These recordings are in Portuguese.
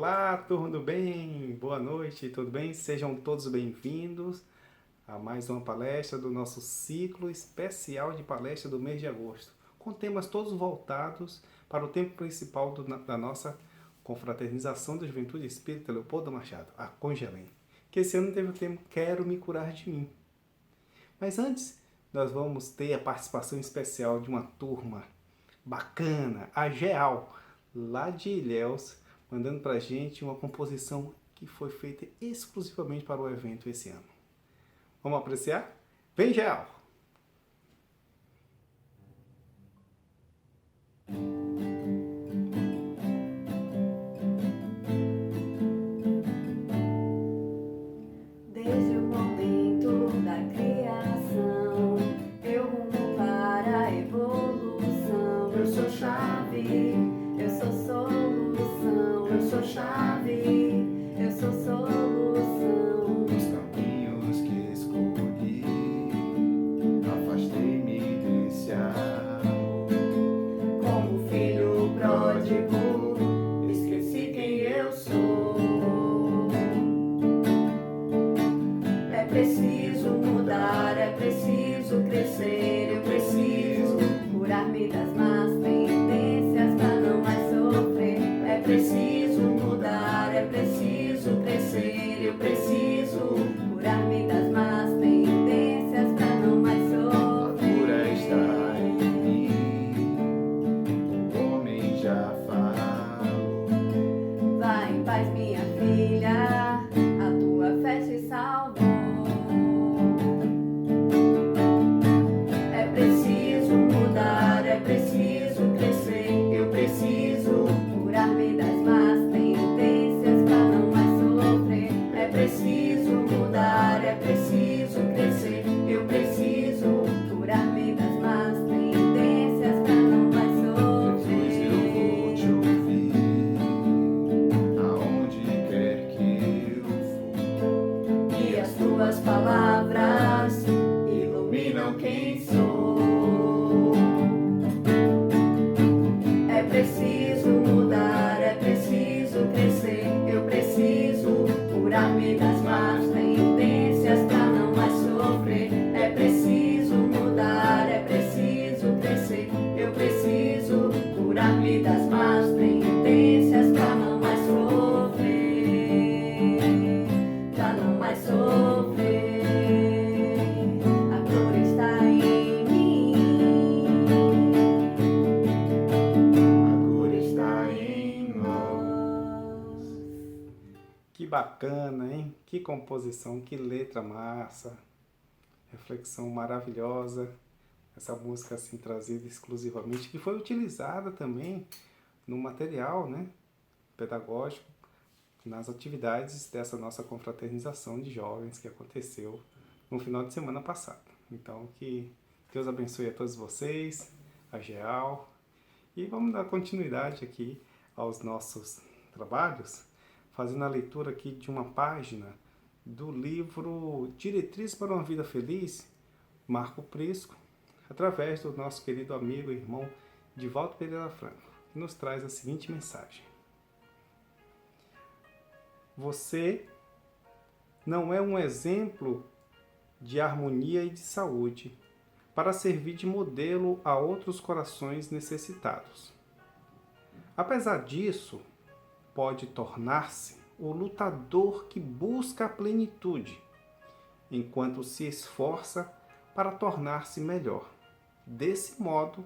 Olá, turma do bem? Boa noite, tudo bem? Sejam todos bem-vindos a mais uma palestra do nosso ciclo especial de palestra do mês de agosto, com temas todos voltados para o tempo principal da nossa confraternização da Juventude Espírita Leopoldo Machado, a Congelém, que esse ano teve o tema Quero Me Curar de Mim. Mas antes, nós vamos ter a participação especial de uma turma bacana, a Geal, lá de Ilhéus, mandando pra gente uma composição que foi feita exclusivamente para o evento esse ano. Vamos apreciar? Vem, Geal! Desde o momento da criação, eu rumo para a evolução. Eu sou chave, eu sou solução. Eu sou chave, eu sou solução. Os caminhos que escolhi, afastei-me desse amor. Como filho pródigo, esqueci quem eu sou. É preciso mudar, é preciso crescer, eu preciso curar-me das más tendências pra não mais sofrer. É preciso mudar, é preciso crescer, eu preciso curar-me das más tendências pra não mais A sofrer. cura está em mim, o homem já falou. Vai em paz, minha filha, a tua fé te salvou. É preciso mudar, é preciso crescer, eu preciso curar-me das más tendências pra não mais sofrer. É preciso mudar, é preciso crescer, eu preciso curar-me das más tendências pra não mais Jesus, eu vou te sofrer. ouvir, aonde quer que eu for. E as tuas palavras iluminam quem sou. É preciso mudar, é preciso crescer, eu preciso curar-me das más tendências pra não mais sofrer. É preciso mudar, é preciso crescer, eu preciso curar-me das más tendências pra não mais sofrer. Pra não mais sofrer. A cura está em mim. A cura está em nós. Que bacana, hein? Que composição, que letra massa, reflexão maravilhosa, essa música assim trazida exclusivamente, que foi utilizada também no material, né, pedagógico, nas atividades dessa nossa confraternização de jovens que aconteceu no final de semana passado. Então, que Deus abençoe a todos vocês, a Geal, e vamos dar continuidade aqui aos nossos trabalhos, fazendo a leitura aqui de uma página do livro Diretriz para uma Vida Feliz, Marco Prisco, através do nosso querido amigo e irmão Divaldo Pereira Franco, que nos traz a seguinte mensagem. Você não é um exemplo de harmonia e de saúde para servir de modelo a outros corações necessitados. Apesar disso, pode tornar-se o lutador que busca a plenitude, enquanto se esforça para tornar-se melhor. Desse modo,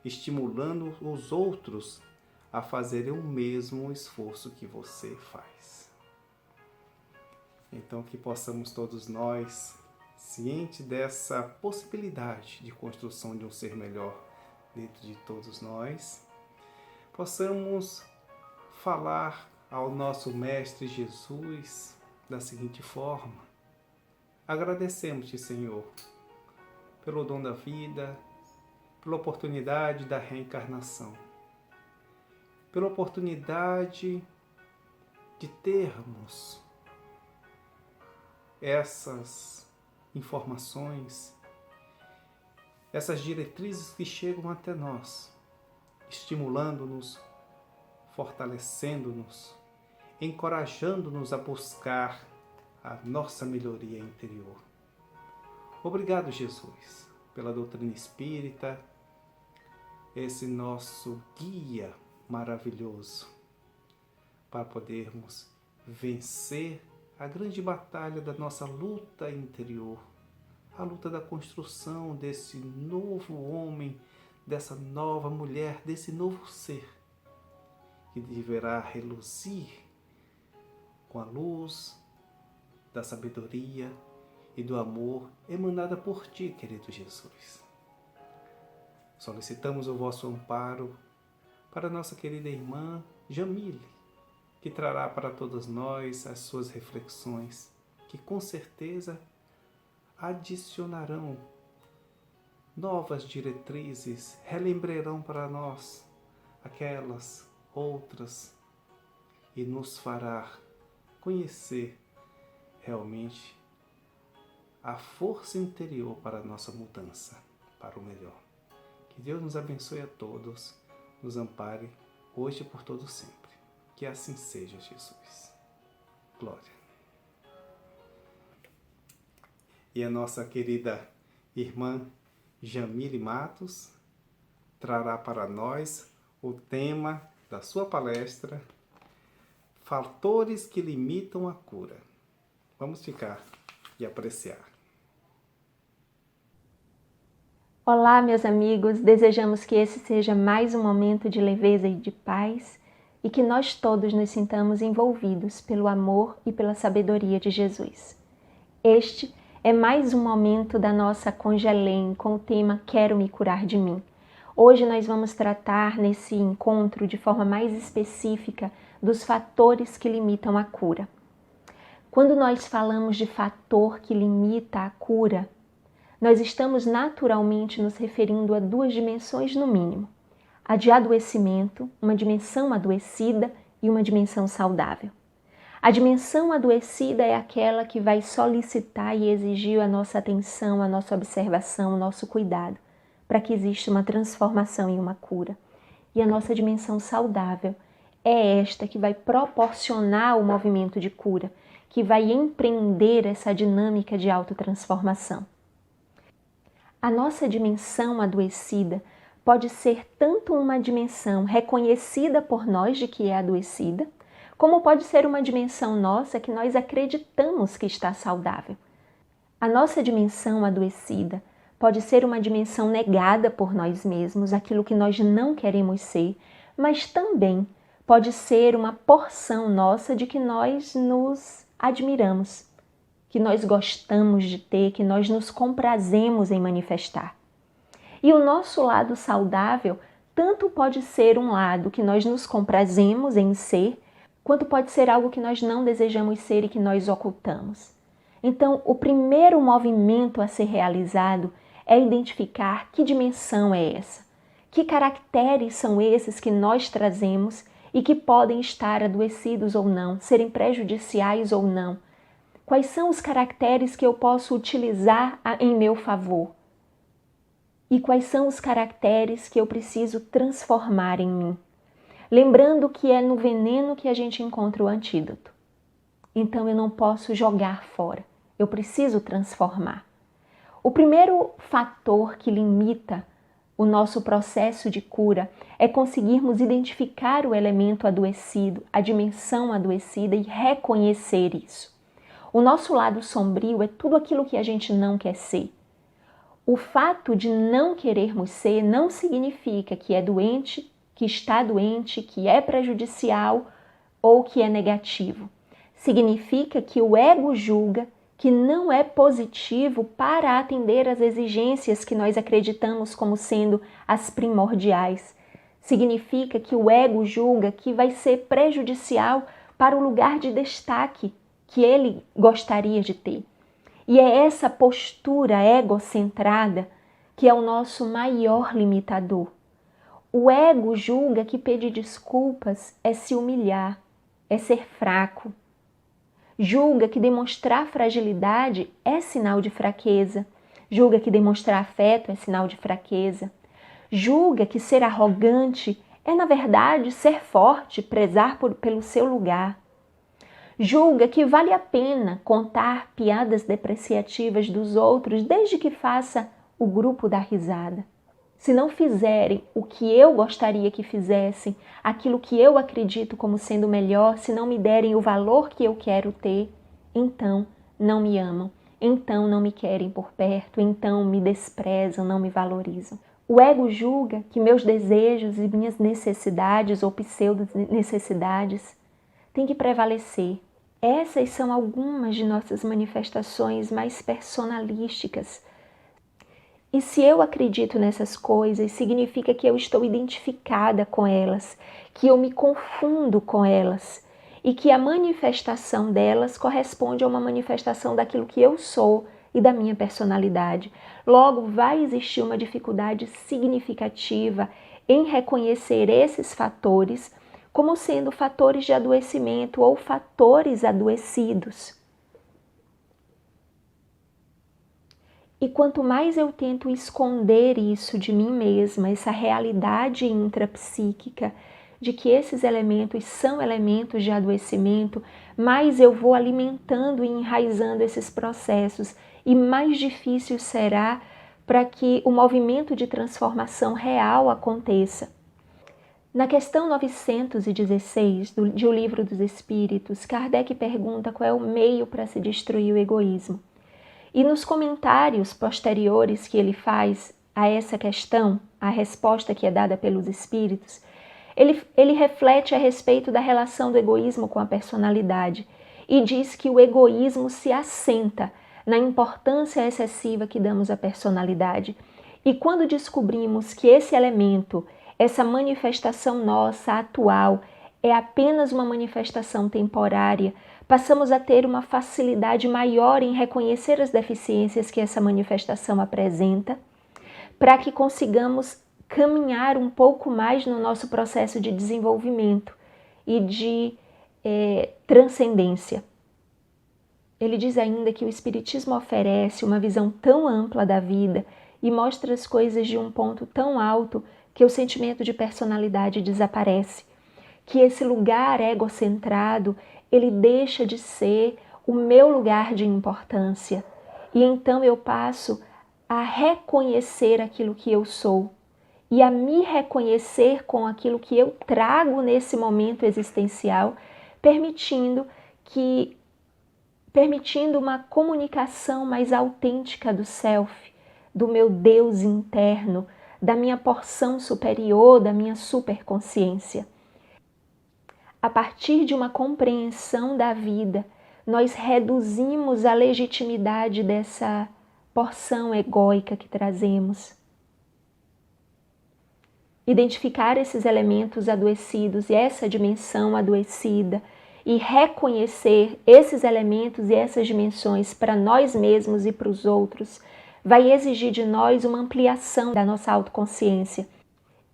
estimulando os outros a fazerem o mesmo esforço que você faz. Então, que possamos todos nós, ciente dessa possibilidade de construção de um ser melhor dentro de todos nós, possamos falar ao nosso Mestre Jesus da seguinte forma: agradecemos-te, Senhor, pelo dom da vida, pela oportunidade da reencarnação, pela oportunidade de termos essas informações, essas diretrizes que chegam até nós, estimulando-nos, fortalecendo-nos, encorajando-nos a buscar a nossa melhoria interior. Obrigado, Jesus, pela doutrina espírita, esse nosso guia maravilhoso para podermos vencer a grande batalha da nossa luta interior, a luta da construção desse novo homem, dessa nova mulher, desse novo ser que deverá reluzir com a luz da sabedoria e do amor emanada por Ti, querido Jesus. Solicitamos o vosso amparo para nossa querida irmã Jamile, que trará para todos nós as suas reflexões, que com certeza adicionarão novas diretrizes, relembrarão para nós aquelas outras e nos fará conhecer realmente a força interior para a nossa mudança, para o melhor. Que Deus nos abençoe a todos, nos ampare hoje e por todo sempre. Que assim seja, Jesus. Glória. E a nossa querida irmã Jamile Matos trará para nós o tema da sua palestra, Fatores que limitam a cura. Vamos ficar e apreciar. Olá, meus amigos, desejamos que esse seja mais um momento de leveza e de paz e que nós todos nos sintamos envolvidos pelo amor e pela sabedoria de Jesus. Este é mais um momento da nossa Congelém com o tema Quero me curar de mim. Hoje nós vamos tratar nesse encontro de forma mais específica dos fatores que limitam a cura. Quando nós falamos de fator que limita a cura, nós estamos naturalmente nos referindo a duas dimensões no mínimo. A de adoecimento, uma dimensão adoecida e uma dimensão saudável. A dimensão adoecida é aquela que vai solicitar e exigir a nossa atenção, a nossa observação, o nosso cuidado, para que exista uma transformação e uma cura. E a nossa dimensão saudável é esta que vai proporcionar o movimento de cura, que vai empreender essa dinâmica de autotransformação. A nossa dimensão adoecida pode ser tanto uma dimensão reconhecida por nós de que é adoecida, como pode ser uma dimensão nossa que nós acreditamos que está saudável. A nossa dimensão adoecida pode ser uma dimensão negada por nós mesmos, aquilo que nós não queremos ser, mas também pode ser uma porção nossa de que nós nos admiramos, que nós gostamos de ter, que nós nos comprazemos em manifestar. E o nosso lado saudável tanto pode ser um lado que nós nos comprazemos em ser, quanto pode ser algo que nós não desejamos ser e que nós ocultamos. Então, o primeiro movimento a ser realizado é identificar que dimensão é essa, que caracteres são esses que nós trazemos e que podem estar adoecidos ou não, serem prejudiciais ou não. Quais são os caracteres que eu posso utilizar em meu favor? E quais são os caracteres que eu preciso transformar em mim? Lembrando que é no veneno que a gente encontra o antídoto. Então eu não posso jogar fora, eu preciso transformar. O primeiro fator que limita o nosso processo de cura é conseguirmos identificar o elemento adoecido, a dimensão adoecida e reconhecer isso. O nosso lado sombrio é tudo aquilo que a gente não quer ser. O fato de não querermos ser não significa que é doente, que está doente, que é prejudicial ou que é negativo. Significa que o ego julga que não é positivo para atender às exigências que nós acreditamos como sendo as primordiais. Significa que o ego julga que vai ser prejudicial para o lugar de destaque que ele gostaria de ter. E é essa postura egocentrada que é o nosso maior limitador. O ego julga que pedir desculpas é se humilhar, é ser fraco. Julga que demonstrar fragilidade é sinal de fraqueza. Julga que demonstrar afeto é sinal de fraqueza. Julga que ser arrogante é, na verdade, ser forte, prezar pelo seu lugar. Julga que vale a pena contar piadas depreciativas dos outros desde que faça o grupo dar risada. Se não fizerem o que eu gostaria que fizessem, aquilo que eu acredito como sendo melhor, se não me derem o valor que eu quero ter, então não me amam, então não me querem por perto, então me desprezam, não me valorizam. O ego julga que meus desejos e minhas necessidades ou pseudo-necessidades têm que prevalecer. Essas são algumas de nossas manifestações mais personalísticas. E se eu acredito nessas coisas, significa que eu estou identificada com elas, que eu me confundo com elas e que a manifestação delas corresponde a uma manifestação daquilo que eu sou e da minha personalidade. Logo, vai existir uma dificuldade significativa em reconhecer esses fatores como sendo fatores de adoecimento ou fatores adoecidos. E quanto mais eu tento esconder isso de mim mesma, essa realidade intrapsíquica de que esses elementos são elementos de adoecimento, mais eu vou alimentando e enraizando esses processos e mais difícil será para que o movimento de transformação real aconteça. Na questão 916 de O Livro dos Espíritos, Kardec pergunta qual é o meio para se destruir o egoísmo. E nos comentários posteriores que ele faz a essa questão, a resposta que é dada pelos Espíritos, ele reflete a respeito da relação do egoísmo com a personalidade e diz que o egoísmo se assenta na importância excessiva que damos à personalidade. E quando descobrimos que esse elemento, essa manifestação nossa atual, é apenas uma manifestação temporária, passamos a ter uma facilidade maior em reconhecer as deficiências que essa manifestação apresenta, para que consigamos caminhar um pouco mais no nosso processo de desenvolvimento e de transcendência. Ele diz ainda que o Espiritismo oferece uma visão tão ampla da vida e mostra as coisas de um ponto tão alto que o sentimento de personalidade desaparece, que esse lugar egocentrado, ele deixa de ser o meu lugar de importância. E então eu passo a reconhecer aquilo que eu sou e a me reconhecer com aquilo que eu trago nesse momento existencial, permitindo uma comunicação mais autêntica do self, do meu Deus interno, da minha porção superior, da minha superconsciência. A partir de uma compreensão da vida, nós reduzimos a legitimidade dessa porção egóica que trazemos. Identificar esses elementos adoecidos e essa dimensão adoecida e reconhecer esses elementos e essas dimensões para nós mesmos e para os outros vai exigir de nós uma ampliação da nossa autoconsciência.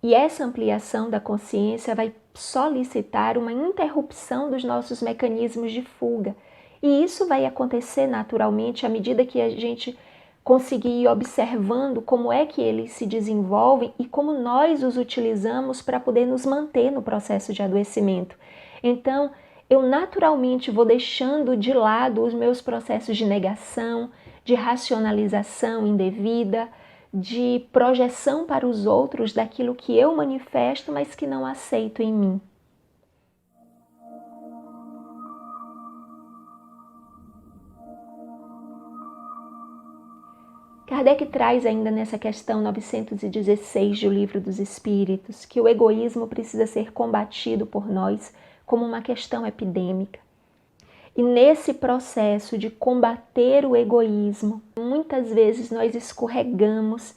E essa ampliação da consciência vai solicitar uma interrupção dos nossos mecanismos de fuga. E isso vai acontecer naturalmente à medida que a gente conseguir ir observando como é que eles se desenvolvem e como nós os utilizamos para poder nos manter no processo de adoecimento. Então, eu naturalmente vou deixando de lado os meus processos de negação, de racionalização indevida, de projeção para os outros daquilo que eu manifesto, mas que não aceito em mim. Kardec traz ainda nessa questão 916 de O Livro dos Espíritos que o egoísmo precisa ser combatido por nós como uma questão epidêmica. E nesse processo de combater o egoísmo, muitas vezes nós escorregamos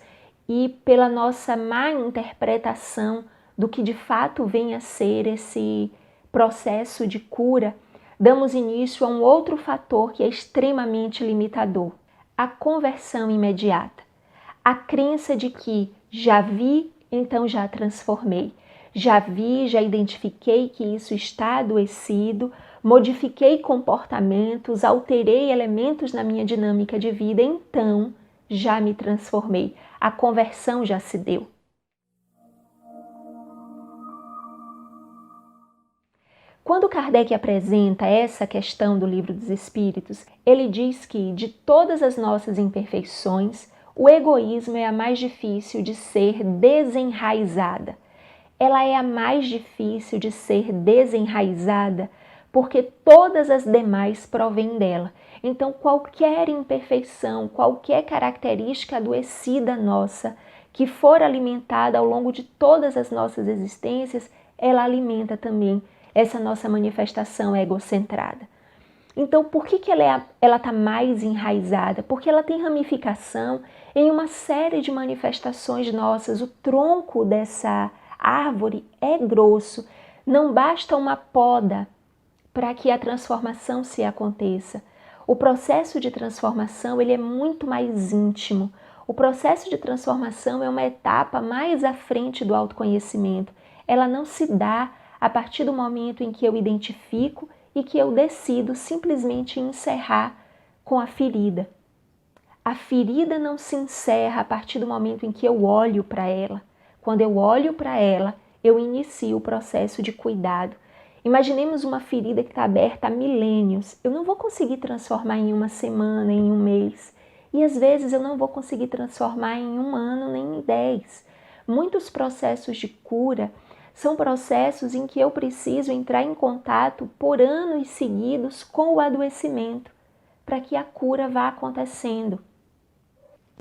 e pela nossa má interpretação do que de fato vem a ser esse processo de cura, damos início a um outro fator que é extremamente limitador: a conversão imediata. A crença de que já vi, então já transformei. Já vi, já identifiquei que isso está adoecido, modifiquei comportamentos, alterei elementos na minha dinâmica de vida, então já me transformei. A conversão já se deu. Quando Kardec apresenta essa questão do Livro dos Espíritos, ele diz que, de todas as nossas imperfeições, o egoísmo é a mais difícil de ser desenraizada. Ela é a mais difícil de ser desenraizada porque todas as demais provêm dela. Então, qualquer imperfeição, qualquer característica adoecida nossa que for alimentada ao longo de todas as nossas existências, ela alimenta também essa nossa manifestação egocentrada. Então, por que ela está mais enraizada? Porque ela tem ramificação em uma série de manifestações nossas. O tronco dessa árvore é grosso, não basta uma poda para que a transformação se aconteça. O processo de transformação ele é muito mais íntimo. O processo de transformação é uma etapa mais à frente do autoconhecimento. Ela não se dá a partir do momento em que eu identifico e que eu decido simplesmente encerrar com a ferida. A ferida não se encerra a partir do momento em que eu olho para ela. Quando eu olho para ela, eu inicio o processo de cuidado. Imaginemos uma ferida que está aberta há milênios. Eu não vou conseguir transformar em uma semana, em um mês. E às vezes eu não vou conseguir transformar em um ano, nem em 10. Muitos processos de cura são processos em que eu preciso entrar em contato por anos seguidos com o adoecimento, para que a cura vá acontecendo.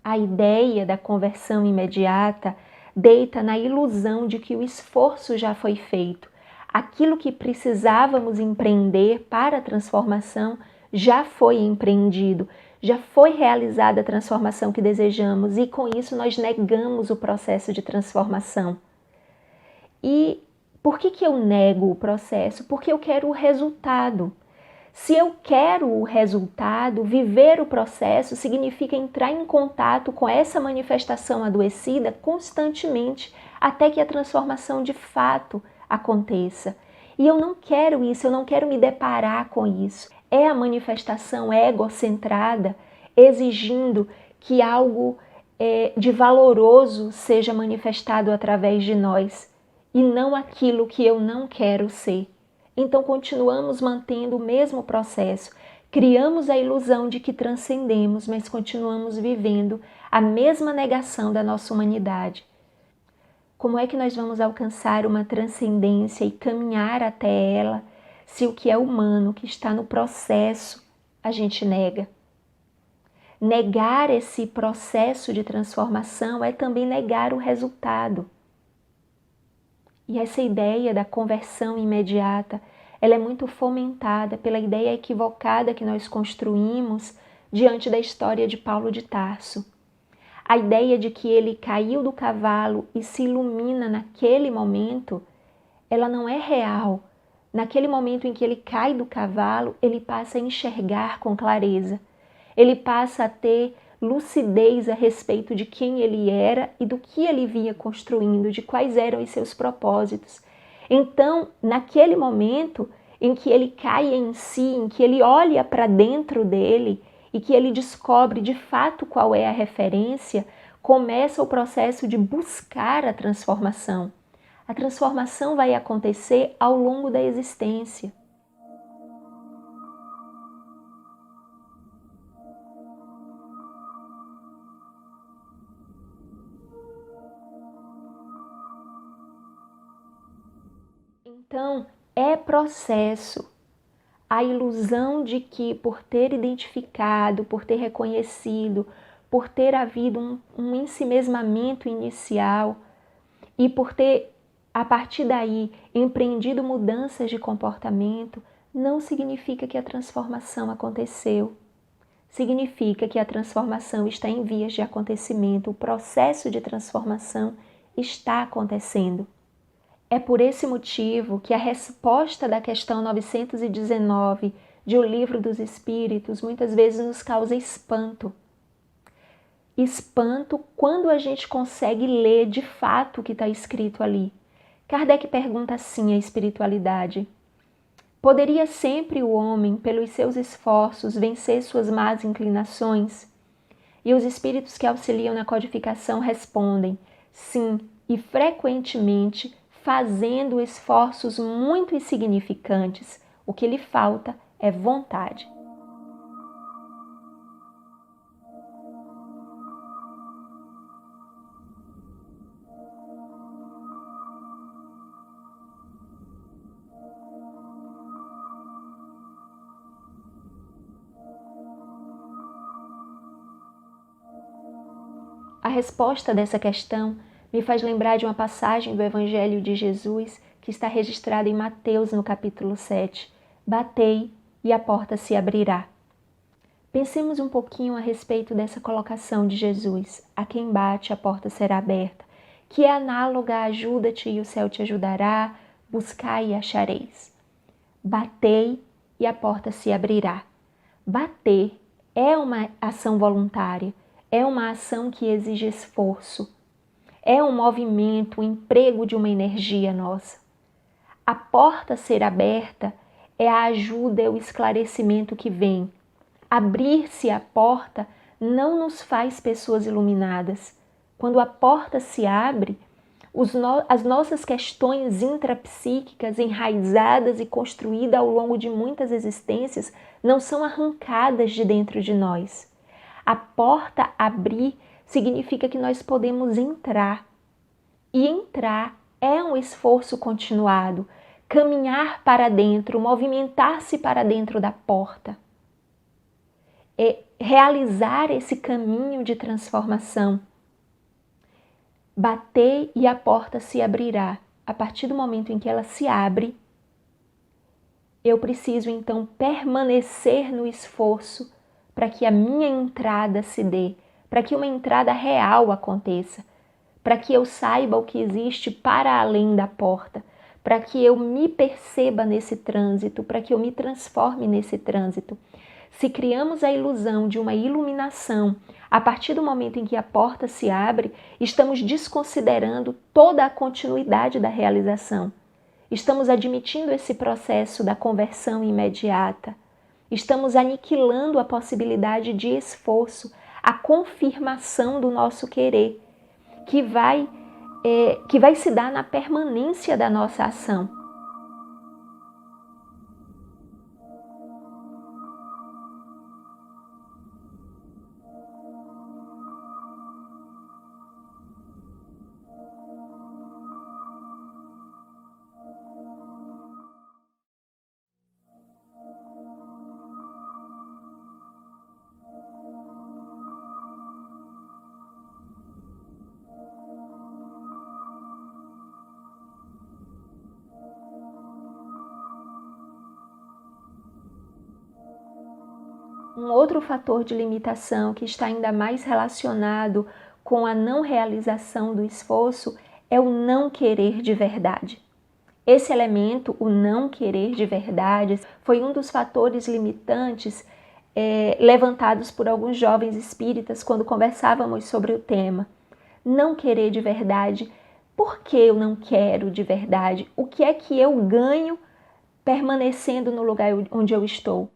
A ideia da conversão imediata deita na ilusão de que o esforço já foi feito. Aquilo que precisávamos empreender para a transformação já foi empreendido, já foi realizada a transformação que desejamos e com isso nós negamos o processo de transformação. E por que eu nego o processo? Porque eu quero o resultado. Se eu quero o resultado, viver o processo significa entrar em contato com essa manifestação adoecida constantemente até que a transformação de fato aconteça. E eu não quero isso, eu não quero me deparar com isso. É a manifestação egocentrada exigindo que algo de valoroso seja manifestado através de nós e não aquilo que eu não quero ser. Então continuamos mantendo o mesmo processo, criamos a ilusão de que transcendemos, mas continuamos vivendo a mesma negação da nossa humanidade. Como é que nós vamos alcançar uma transcendência e caminhar até ela se o que é humano, que está no processo, a gente nega? Negar esse processo de transformação é também negar o resultado. E essa ideia da conversão imediata, ela é muito fomentada pela ideia equivocada que nós construímos diante da história de Paulo de Tarso. A ideia de que ele caiu do cavalo e se ilumina naquele momento, ela não é real. Naquele momento em que ele cai do cavalo, ele passa a enxergar com clareza. Ele passa a ter lucidez a respeito de quem ele era e do que ele vinha construindo, de quais eram os seus propósitos. Então, naquele momento em que ele cai em si, em que ele olha para dentro dele e que ele descobre de fato qual é a referência, começa o processo de buscar a transformação. A transformação vai acontecer ao longo da existência. Então, é processo. A ilusão de que por ter identificado, por ter reconhecido, por ter havido um ensimesmamento inicial e por ter, a partir daí, empreendido mudanças de comportamento, não significa que a transformação aconteceu. Significa que a transformação está em vias de acontecimento, o processo de transformação está acontecendo. É por esse motivo que a resposta da questão 919 de O Livro dos Espíritos muitas vezes nos causa espanto. Espanto quando a gente consegue ler de fato o que está escrito ali. Kardec pergunta assim à espiritualidade: poderia sempre o homem, pelos seus esforços, vencer suas más inclinações? E os espíritos que auxiliam na codificação respondem: sim, e frequentemente fazendo esforços muito insignificantes. O que lhe falta é vontade. A resposta dessa questão me faz lembrar de uma passagem do Evangelho de Jesus que está registrada em Mateus, no capítulo 7. Batei e a porta se abrirá. Pensemos um pouquinho a respeito dessa colocação de Jesus. A quem bate, a porta será aberta, que é análoga a ajuda-te e o céu te ajudará, buscai e achareis. Batei e a porta se abrirá. Bater é uma ação voluntária, é uma ação que exige esforço, é um movimento, um emprego de uma energia nossa. A porta ser aberta é a ajuda, é o esclarecimento que vem. Abrir-se a porta não nos faz pessoas iluminadas. Quando a porta se abre, as nossas questões intrapsíquicas, enraizadas e construídas ao longo de muitas existências, não são arrancadas de dentro de nós. A porta abrir significa que nós podemos entrar. E entrar é um esforço continuado, caminhar para dentro, movimentar-se para dentro da porta. É realizar esse caminho de transformação. Bater e a porta se abrirá. A partir do momento em que ela se abre, eu preciso então permanecer no esforço para que a minha entrada se dê, para que uma entrada real aconteça, para que eu saiba o que existe para além da porta, para que eu me perceba nesse trânsito, para que eu me transforme nesse trânsito. Se criamos a ilusão de uma iluminação a partir do momento em que a porta se abre, estamos desconsiderando toda a continuidade da realização. Estamos admitindo esse processo da conversão imediata. Estamos aniquilando a possibilidade de esforço, a confirmação do nosso querer, que vai se dar na permanência da nossa ação. Um outro fator de limitação que está ainda mais relacionado com a não realização do esforço é o não querer de verdade. Esse elemento, o não querer de verdade, foi um dos fatores limitantes levantados por alguns jovens espíritas quando conversávamos sobre o tema. Não querer de verdade. Por que eu não quero de verdade? O que é que eu ganho permanecendo no lugar onde eu estou?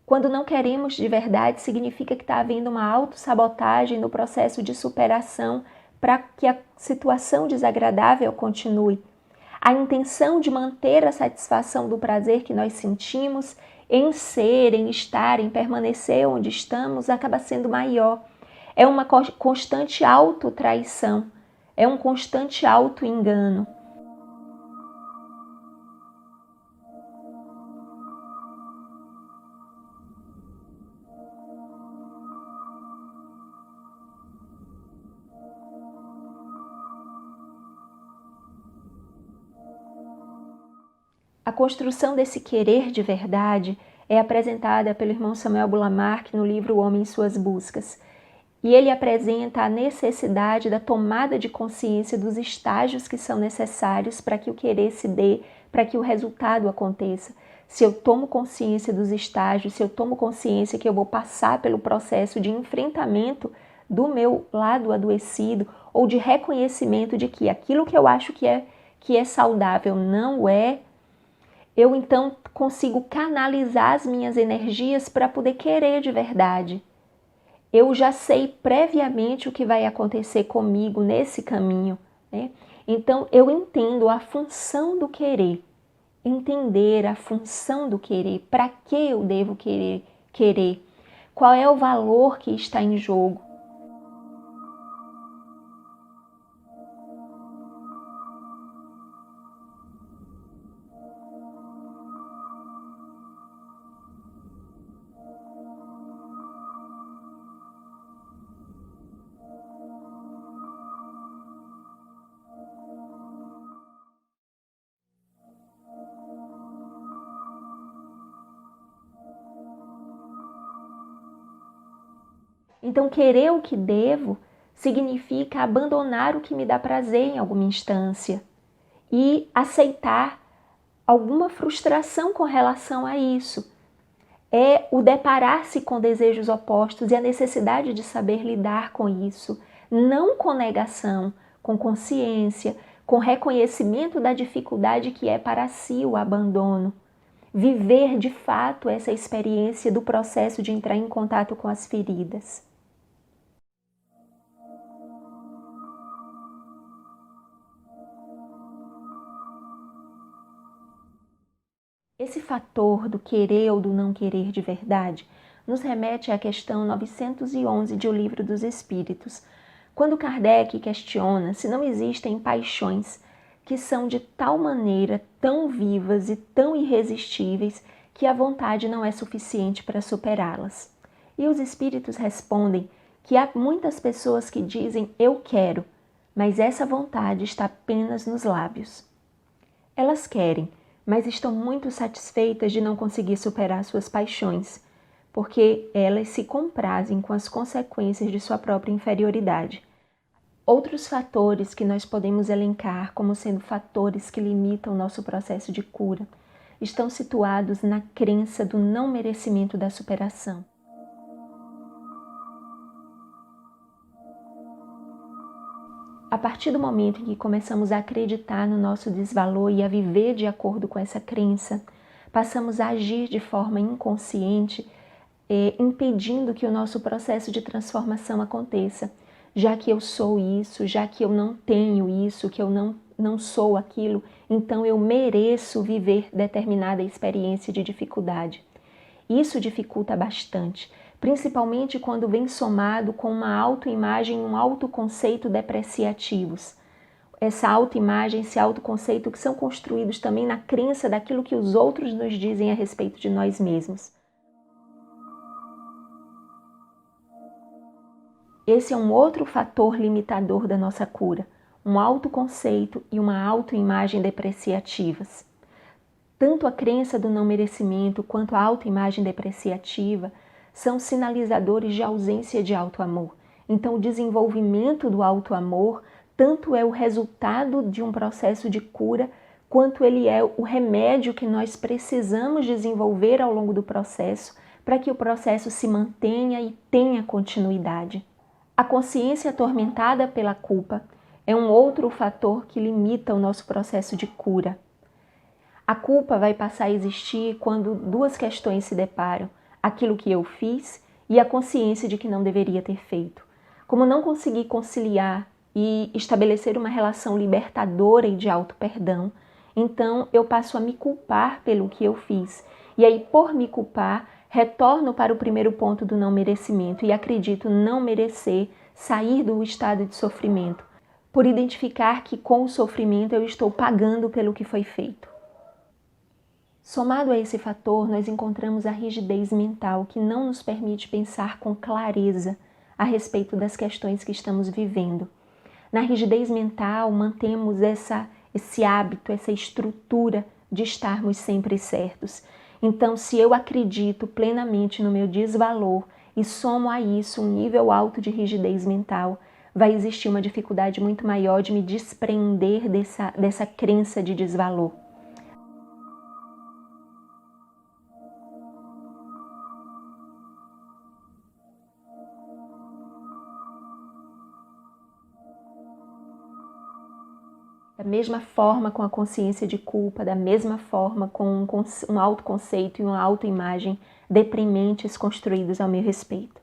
Quando não queremos de verdade, significa que está havendo uma autossabotagem no processo de superação para que a situação desagradável continue. A intenção de manter a satisfação do prazer que nós sentimos em ser, em estar, em permanecer onde estamos, acaba sendo maior. É uma constante autotraição, é um constante autoengano. A construção desse querer de verdade é apresentada pelo irmão Samuel Bulamarque no livro O Homem em Suas Buscas. E ele apresenta a necessidade da tomada de consciência dos estágios que são necessários para que o querer se dê, para que o resultado aconteça. Se eu tomo consciência dos estágios, se eu tomo consciência que eu vou passar pelo processo de enfrentamento do meu lado adoecido ou de reconhecimento de que aquilo que eu acho que é saudável não é, eu então consigo canalizar as minhas energias para poder querer de verdade. eu já sei previamente o que vai acontecer comigo nesse caminho, né? Então, eu entendo a função do querer. Entender a função do querer. Para que eu devo querer? Qual é o valor que está em jogo? Então, querer o que devo significa abandonar o que me dá prazer em alguma instância e aceitar alguma frustração com relação a isso. É o deparar-se com desejos opostos e a necessidade de saber lidar com isso, não com negação, com consciência, com reconhecimento da dificuldade que é para si o abandono. Viver de fato essa experiência do processo de entrar em contato com as feridas. Esse fator do querer ou do não querer de verdade nos remete à questão 911 de O Livro dos Espíritos, quando Kardec questiona se não existem paixões que são de tal maneira tão vivas e tão irresistíveis que a vontade não é suficiente para superá-las. E os espíritos respondem que há muitas pessoas que dizem eu quero, mas essa vontade está apenas nos lábios. Elas querem, mas estão muito satisfeitas de não conseguir superar suas paixões, porque elas se comprazem com as consequências de sua própria inferioridade. Outros fatores que nós podemos elencar como sendo fatores que limitam o nosso processo de cura estão situados na crença do não merecimento da superação. A partir do momento em que começamos a acreditar no nosso desvalor e a viver de acordo com essa crença, passamos a agir de forma inconsciente, impedindo que o nosso processo de transformação aconteça. Já que eu sou isso, já que eu não tenho isso, que eu não sou aquilo, então eu mereço viver determinada experiência de dificuldade. Isso dificulta bastante, principalmente quando vem somado com uma autoimagem e um autoconceito depreciativos. Essa autoimagem, esse autoconceito que são construídos também na crença daquilo que os outros nos dizem a respeito de nós mesmos. Esse é um outro fator limitador da nossa cura, um autoconceito e uma autoimagem depreciativas. Tanto a crença do não merecimento quanto a autoimagem depreciativa são sinalizadores de ausência de autoamor. Então, o desenvolvimento do autoamor tanto é o resultado de um processo de cura, quanto ele é o remédio que nós precisamos desenvolver ao longo do processo para que o processo se mantenha e tenha continuidade. A consciência atormentada pela culpa é um outro fator que limita o nosso processo de cura. A culpa vai passar a existir quando duas questões se deparam: aquilo que eu fiz e a consciência de que não deveria ter feito. Como não consegui conciliar e estabelecer uma relação libertadora e de auto-perdão, então eu passo a me culpar pelo que eu fiz. E aí, por me culpar, retorno para o primeiro ponto do não merecimento e acredito não merecer sair do estado de sofrimento, por identificar que com o sofrimento eu estou pagando pelo que foi feito. Somado a esse fator, nós encontramos a rigidez mental que não nos permite pensar com clareza a respeito das questões que estamos vivendo. Na rigidez mental, mantemos esse hábito, essa estrutura de estarmos sempre certos. Então, se eu acredito plenamente no meu desvalor e somo a isso um nível alto de rigidez mental, vai existir uma dificuldade muito maior de me desprender dessa crença de desvalor. Da mesma forma com a consciência de culpa, da mesma forma com um autoconceito e uma autoimagem deprimentes construídos ao meu respeito.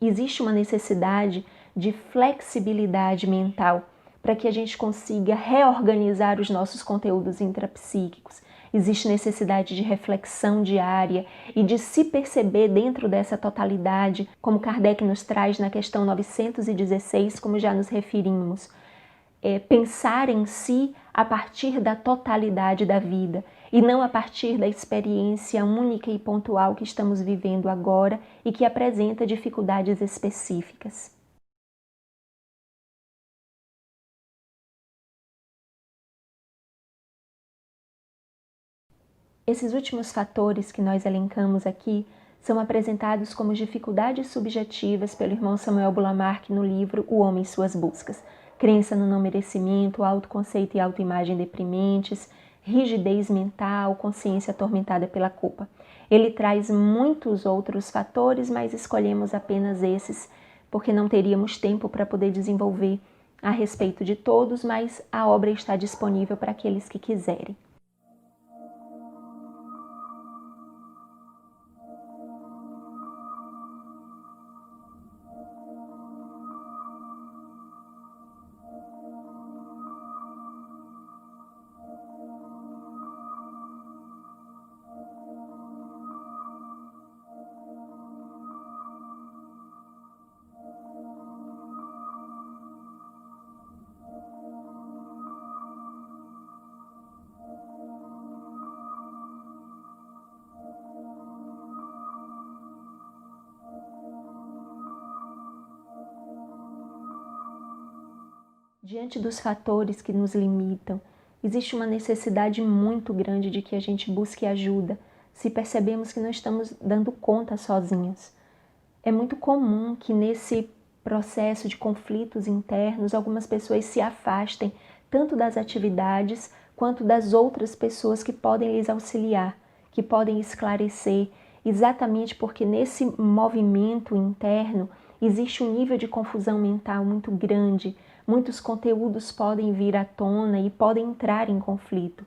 Existe uma necessidade de flexibilidade mental para que a gente consiga reorganizar os nossos conteúdos intrapsíquicos. Existe necessidade de reflexão diária e de se perceber dentro dessa totalidade, como Kardec nos traz na questão 916, como já nos referimos. Pensar em si a partir da totalidade da vida e não a partir da experiência única e pontual que estamos vivendo agora e que apresenta dificuldades específicas. Esses últimos fatores que nós elencamos aqui são apresentados como dificuldades subjetivas pelo irmão Samuel Bulamarque no livro O Homem e Suas Buscas. Crença no não merecimento, autoconceito e autoimagem deprimentes, rigidez mental, consciência atormentada pela culpa. Ele traz muitos outros fatores, mas escolhemos apenas esses, porque não teríamos tempo para poder desenvolver a respeito de todos, mas a obra está disponível para aqueles que quiserem. Diante dos fatores que nos limitam, existe uma necessidade muito grande de que a gente busque ajuda, se percebemos que não estamos dando conta sozinhos. É muito comum que nesse processo de conflitos internos, algumas pessoas se afastem tanto das atividades quanto das outras pessoas que podem lhes auxiliar, que podem esclarecer, exatamente porque nesse movimento interno existe um nível de confusão mental muito grande. Muitos conteúdos podem vir à tona e podem entrar em conflito.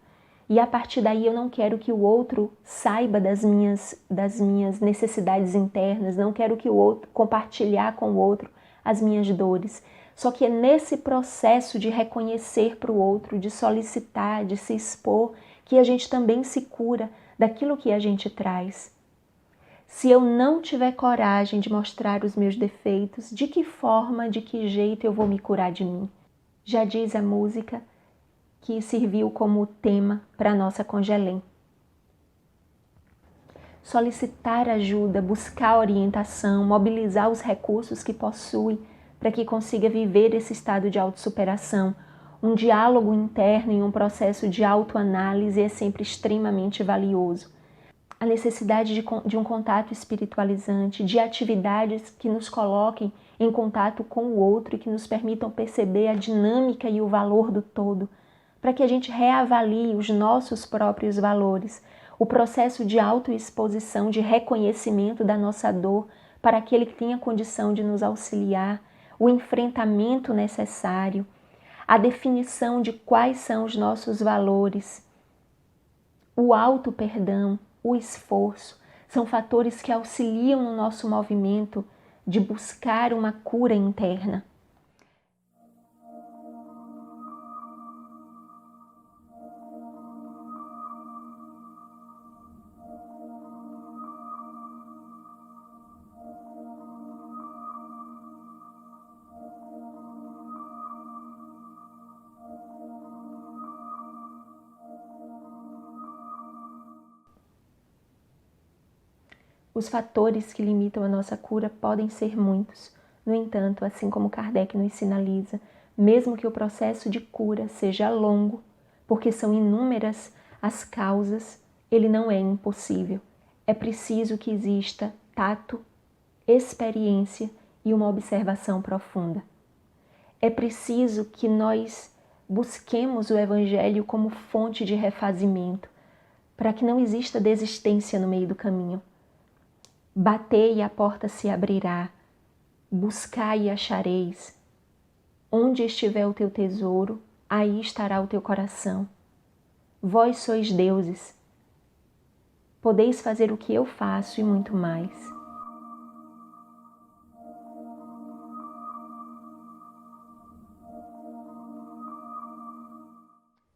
E a partir daí eu não quero que o outro saiba das minhas necessidades internas, não quero que o outro compartilhar com o outro as minhas dores. Só que é nesse processo de reconhecer para o outro, de solicitar, de se expor, que a gente também se cura daquilo que a gente traz. Se eu não tiver coragem de mostrar os meus defeitos, de que forma, de que jeito eu vou me curar de mim? Já diz a música que serviu como tema para a nossa Congelém. Solicitar ajuda, buscar orientação, mobilizar os recursos que possui para que consiga viver esse estado de autossuperação. Um diálogo interno e um processo de autoanálise é sempre extremamente valioso. A necessidade de um contato espiritualizante, de atividades que nos coloquem em contato com o outro e que nos permitam perceber a dinâmica e o valor do todo, para que a gente reavalie os nossos próprios valores, o processo de autoexposição, de reconhecimento da nossa dor para aquele que tenha condição de nos auxiliar, o enfrentamento necessário, a definição de quais são os nossos valores, o auto-perdão, o esforço, são fatores que auxiliam no nosso movimento de buscar uma cura interna. Os fatores que limitam a nossa cura podem ser muitos. No entanto, assim como Kardec nos sinaliza, mesmo que o processo de cura seja longo, porque são inúmeras as causas, ele não é impossível. É preciso que exista tato, experiência e uma observação profunda. É preciso que nós busquemos o Evangelho como fonte de refazimento, para que não exista desistência no meio do caminho. Batei e a porta se abrirá, buscai e achareis. Onde estiver o teu tesouro, aí estará o teu coração. Vós sois deuses, podeis fazer o que eu faço e muito mais.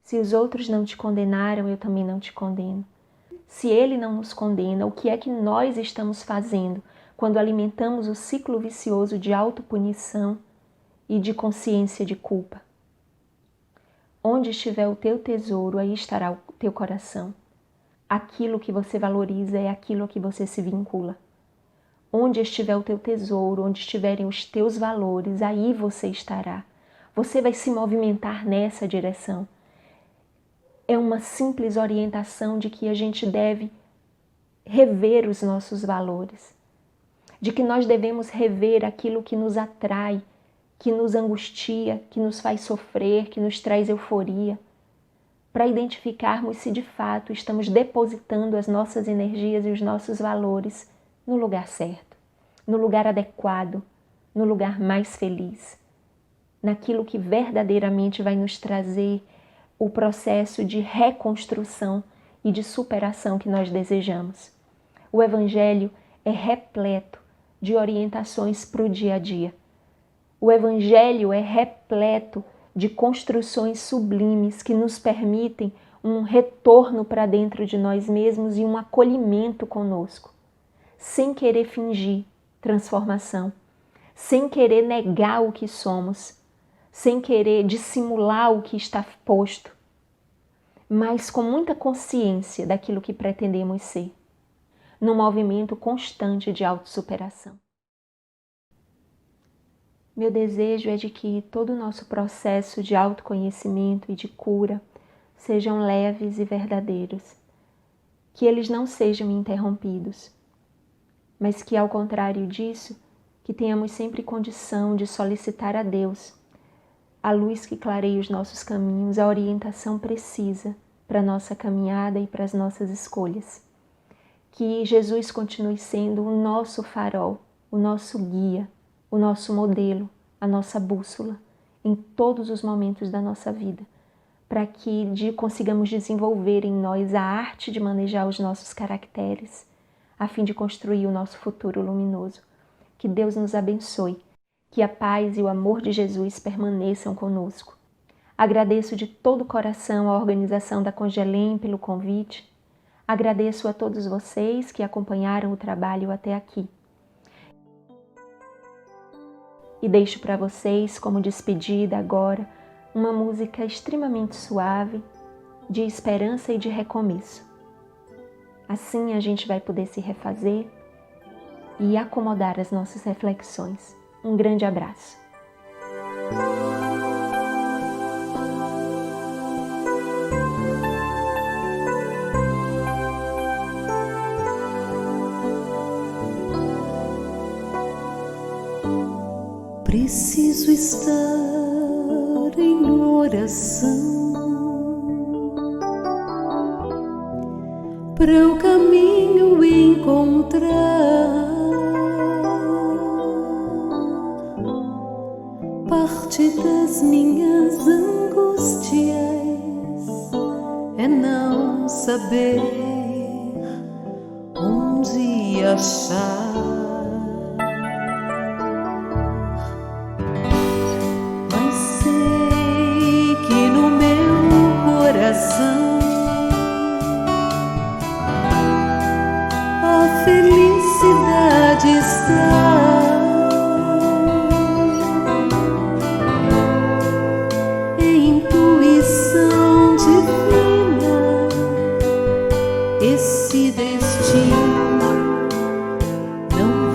Se os outros não te condenaram, eu também não te condeno. Se Ele não nos condena, o que é que nós estamos fazendo quando alimentamos o ciclo vicioso de autopunição e de consciência de culpa? Onde estiver o teu tesouro, aí estará o teu coração. Aquilo que você valoriza é aquilo a que você se vincula. Onde estiver o teu tesouro, onde estiverem os teus valores, aí você estará. Você vai se movimentar nessa direção. É uma simples orientação de que a gente deve rever os nossos valores, de que nós devemos rever aquilo que nos atrai, que nos angustia, que nos faz sofrer, que nos traz euforia, para identificarmos se de fato estamos depositando as nossas energias e os nossos valores no lugar certo, no lugar adequado, no lugar mais feliz, naquilo que verdadeiramente vai nos trazer o processo de reconstrução e de superação que nós desejamos. O Evangelho é repleto de orientações para o dia a dia. O Evangelho é repleto de construções sublimes que nos permitem um retorno para dentro de nós mesmos e um acolhimento conosco, sem querer fingir transformação, sem querer negar o que somos, sem querer dissimular o que está posto, mas com muita consciência daquilo que pretendemos ser, num movimento constante de autossuperação. Meu desejo é de que todo o nosso processo de autoconhecimento e de cura sejam leves e verdadeiros, que eles não sejam interrompidos, mas que, ao contrário disso, que tenhamos sempre condição de solicitar a Deus a luz que clareia os nossos caminhos, a orientação precisa para a nossa caminhada e para as nossas escolhas. Que Jesus continue sendo o nosso farol, o nosso guia, o nosso modelo, a nossa bússola em todos os momentos da nossa vida, para que consigamos desenvolver em nós a arte de manejar os nossos caracteres, a fim de construir o nosso futuro luminoso. Que Deus nos abençoe, que a paz e o amor de Jesus permaneçam conosco. Agradeço de todo o coração a organização da Congelem pelo convite. Agradeço a todos vocês que acompanharam o trabalho até aqui. E deixo para vocês, como despedida agora, uma música extremamente suave, de esperança e de recomeço. Assim a gente vai poder se refazer e acomodar as nossas reflexões. Um grande abraço. Preciso estar em oração para o caminho encontrar. Parte das minhas angústias é não saber onde achar. Mas sei que no meu coração a felicidade está. Esse destino não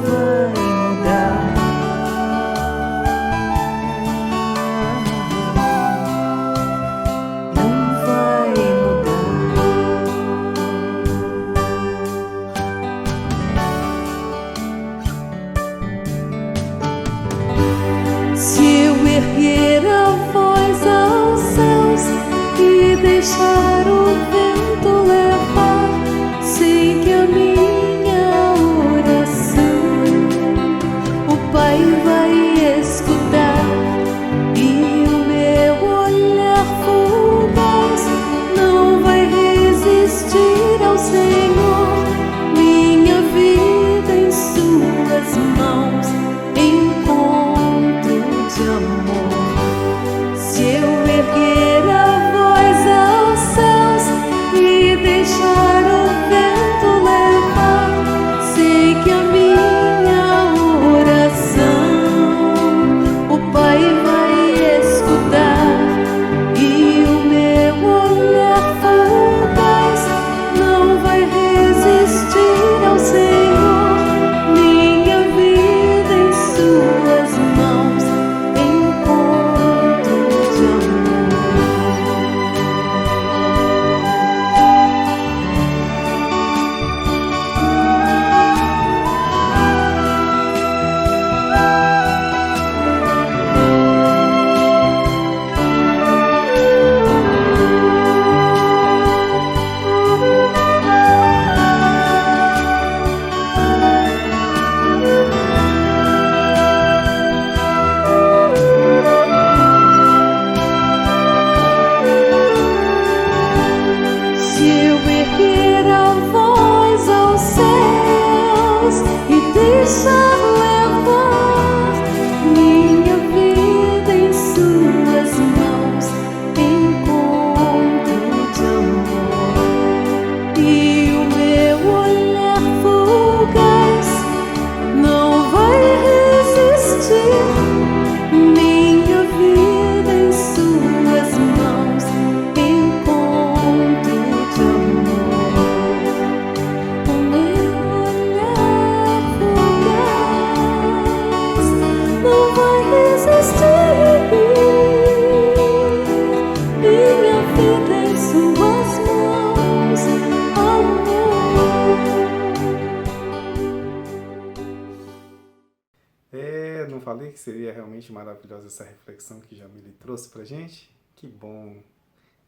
seria realmente maravilhosa essa reflexão que Jamile trouxe pra gente? Que bom!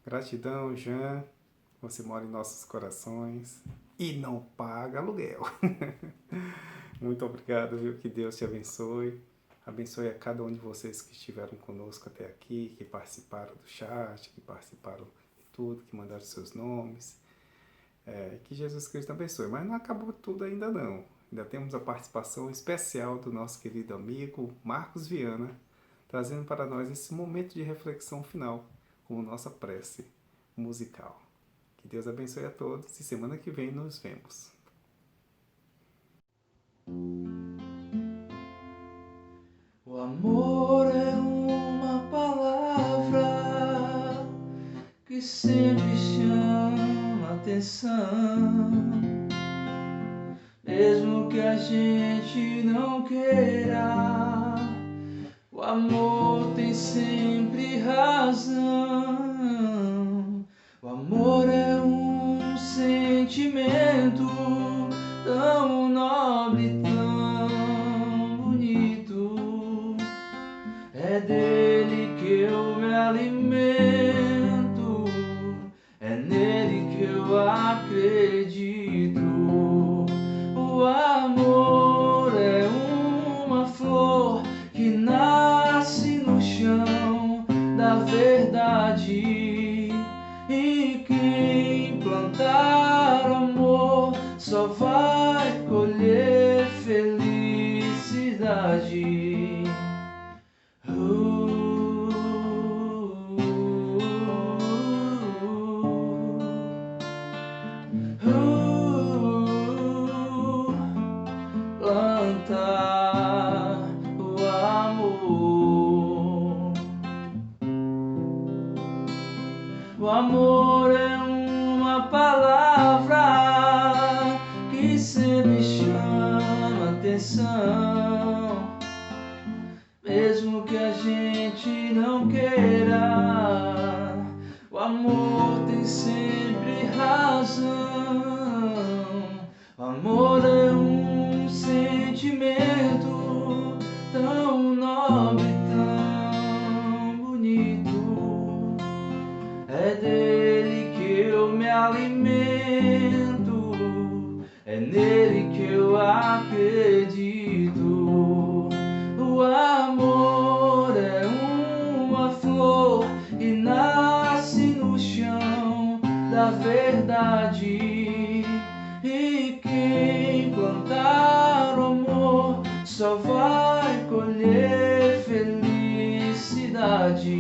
Gratidão, Jean. Você mora em nossos corações e não paga aluguel. Muito obrigado, viu? Que Deus te abençoe. Abençoe a cada um de vocês que estiveram conosco até aqui, que participaram do chat, que participaram de tudo, que mandaram seus nomes. Que Jesus Cristo abençoe. Mas não acabou tudo ainda não. Ainda temos a participação especial do nosso querido amigo Marcos Viana, trazendo para nós esse momento de reflexão final, como nossa prece musical. Que Deus abençoe a todos e semana que vem nos vemos. O amor é uma palavra que sempre chama atenção, mesmo que a gente não queira. O amor tem sempre razão. O amor é um sentimento tão nobre, tão bonito. É dele que eu me alimento, é nele que eu acredito. O amor é uma flor que nasce no chão da verdade, e quem plantar amor só vai colher felicidade. Plantar o amor. O amor é uma palavra que sempre chama atenção, mesmo que a gente não queira. O amor tem sempre razão. O amor é um sentimento tão nobre, tão bonito. É dele que eu me alimento, é nele que eu acredito. O amor é uma flor que nasce no chão da verdade, e quem plantar o amor só vai colher felicidade.